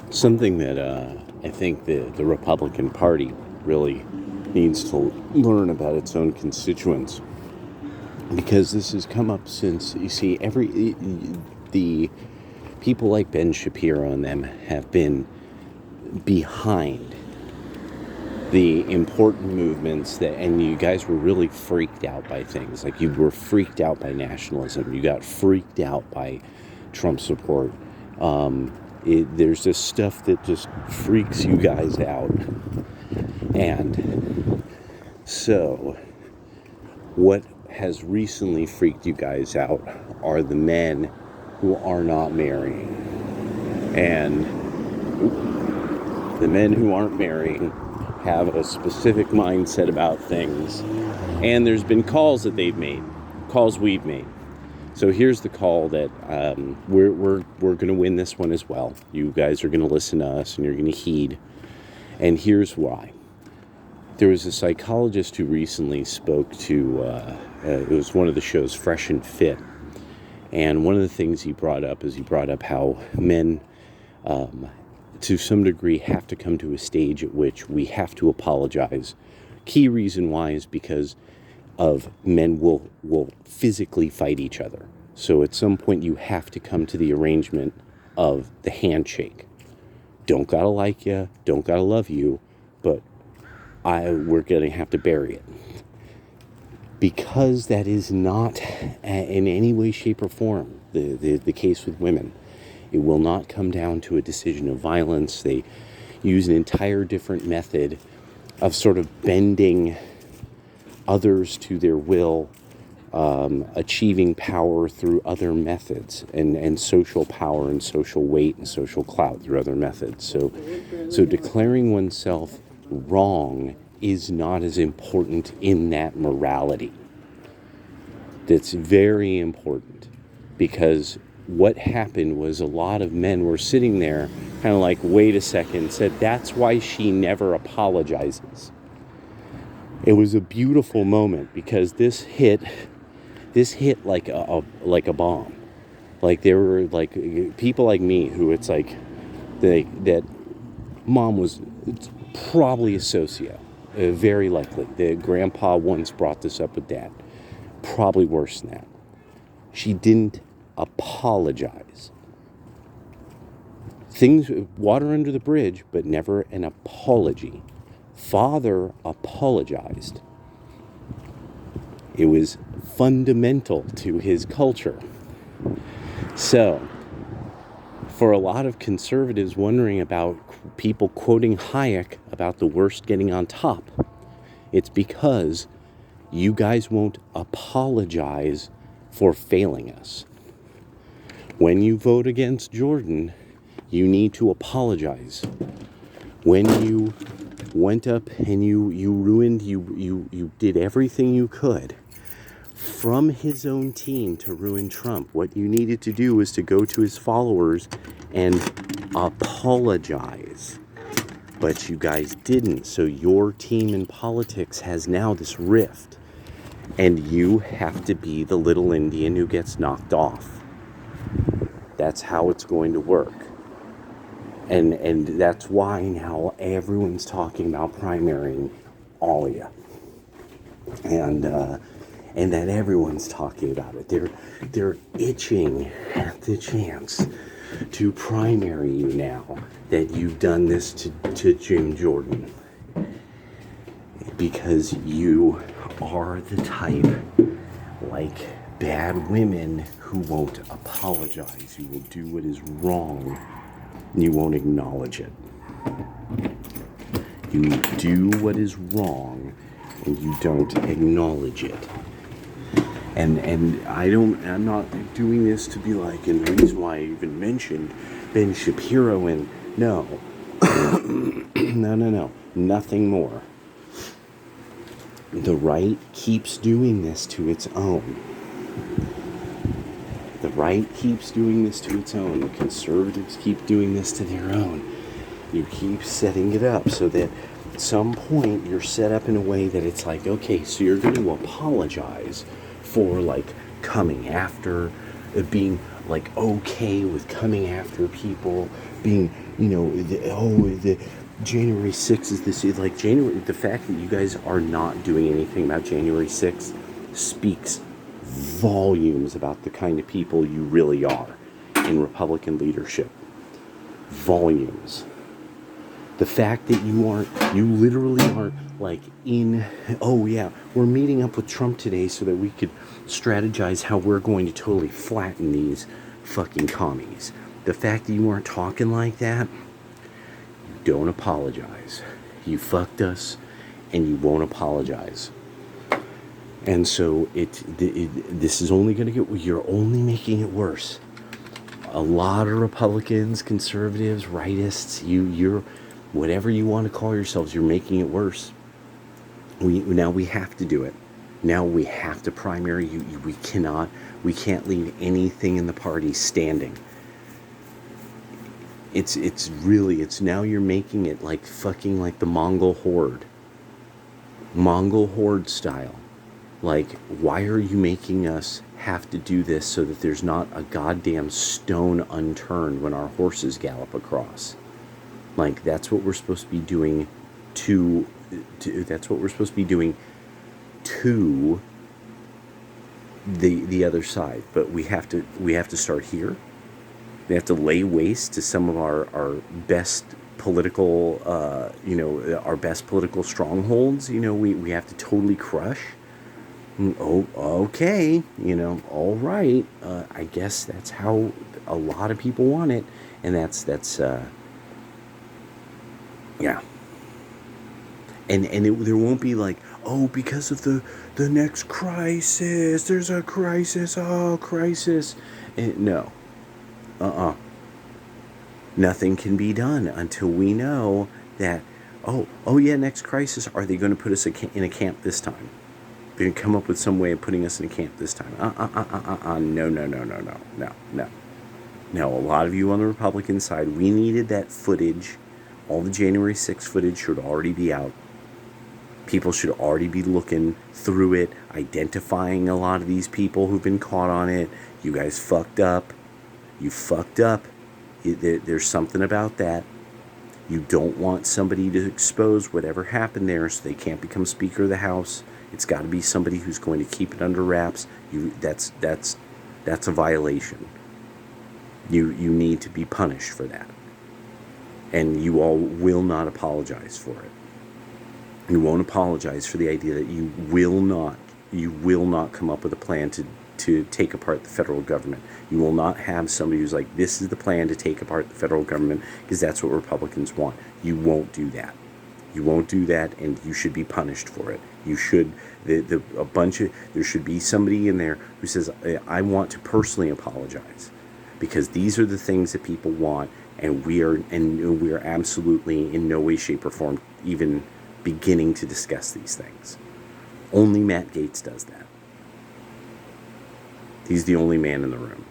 Something that I think the Republican Party really needs to learn about its own constituents, because this has come up since, you see, the people like Ben Shapiro and them have been behind the important movements and you guys were really freaked out by things. Like, you were freaked out by nationalism. You got freaked out by Trump support. There's this stuff that just freaks you guys out. And so, what has recently freaked you guys out are the men who are not marrying. And the men who aren't marrying have a specific mindset about things. And there's been calls that they've made, calls we've made. So here's the call that we're going to win this one as well. You guys are going to listen to us and you're going to heed. And here's why. There was a psychologist who recently spoke to, it was one of the shows, Fresh and Fit. And one of the things he brought up how men, to some degree, have to come to a stage at which we have to apologize. Key reason why is because of men will physically fight each other. So at some point you have to come to the arrangement of the handshake. Don't gotta like you, don't gotta love you, but we're gonna have to bury it. Because that is not in any way, shape, or form the case with women. It will not come down to a decision of violence. They use an entire different method of sort of bending others to their will, achieving power through other methods, and social power and social weight and social clout through other methods. So declaring oneself wrong is not as important in that morality. That's very important, because what happened was a lot of men were sitting there kind of like, wait a second, said that's why she never apologizes. It was a beautiful moment, because this hit like a bomb. Like, there were like people like me who, it's like that mom was probably a socio, very likely. The grandpa once brought this up with dad. Probably worse than that. She didn't apologize. Things, water under the bridge, but never an apology. Father apologized. It was fundamental to his culture. So, for a lot of conservatives wondering about people quoting Hayek about the worst getting on top, it's because you guys won't apologize for failing us. When you vote against Jordan, you need to apologize. When you went up and you ruined, you did everything you could from his own team to ruin Trump, what you needed to do was to go to his followers and apologize. But you guys didn't, so your team in politics has now this rift. And you have to be the little Indian who gets knocked off. That's how it's going to work. And that's why now everyone's talking about primarying all of you. And that everyone's talking about it. They're itching at the chance to primary you now that you've done this to Jim Jordan. Because you are the type, like bad women, who won't apologize. You will do what is wrong and you won't acknowledge it. You do what is wrong and you don't acknowledge it. And I'm not doing this to be like, and the reason why I even mentioned Ben Shapiro, and no, no, nothing more. The right keeps doing this to its own. The right keeps doing this to its own. The conservatives keep doing this to their own. You keep setting it up so that at some point you're set up in a way that it's like, okay, so you're going to apologize for like coming after, being like okay with coming after people, being, the January 6th is this, like January, the fact that you guys are not doing anything about January 6th speaks volumes about the kind of people you really are in Republican leadership. Volumes. The fact that you literally aren't like oh yeah, we're meeting up with Trump today so that we could strategize how we're going to totally flatten these fucking commies. The fact that you aren't talking like that, don't apologize. You fucked us and you won't apologize. And so this is only going to you're only making it worse. A lot of Republicans, conservatives, rightists, you're whatever you want to call yourselves, you're making it worse. Now we have to do it. Now we have to primary. We can't leave anything in the party standing. It's now you're making it like fucking like the Mongol horde style. Like, why are you making us have to do this so that there's not a goddamn stone unturned when our horses gallop across? Like, that's what we're supposed to be doing that's what we're supposed to be doing to the other side. But we have to start here. We have to lay waste to some of our best political our best political strongholds. We have to totally crush. Oh, okay, all right. I guess that's how a lot of people want it, and that's yeah. And there won't be like, oh, because of the next crisis, there's a crisis, oh, crisis. No, nothing can be done until we know that, oh yeah, next crisis. Are they going to put us in a camp this time? They're going to come up with some way of putting us in a camp this time. No. Now, a lot of you on the Republican side, we needed that footage. All the January 6th footage should already be out. People should already be looking through it, identifying a lot of these people who've been caught on it. You guys fucked up. You fucked up. There's something about that. You don't want somebody to expose whatever happened there so they can't become Speaker of the House. It's got to be somebody who's going to keep it under wraps. That's a violation. You need to be punished for that. And you all will not apologize for it. You won't apologize for the idea that you will not come up with a plan to take apart the federal government. You will not have somebody who's like, this is the plan to take apart the federal government because that's what Republicans want. You won't do that. You won't do that, and you should be punished for it. You should, there should be somebody in there who says, I want to personally apologize because these are the things that people want, and we are absolutely in no way, shape, or form even beginning to discuss these things. Only Matt Gaetz does that. He's the only man in the room.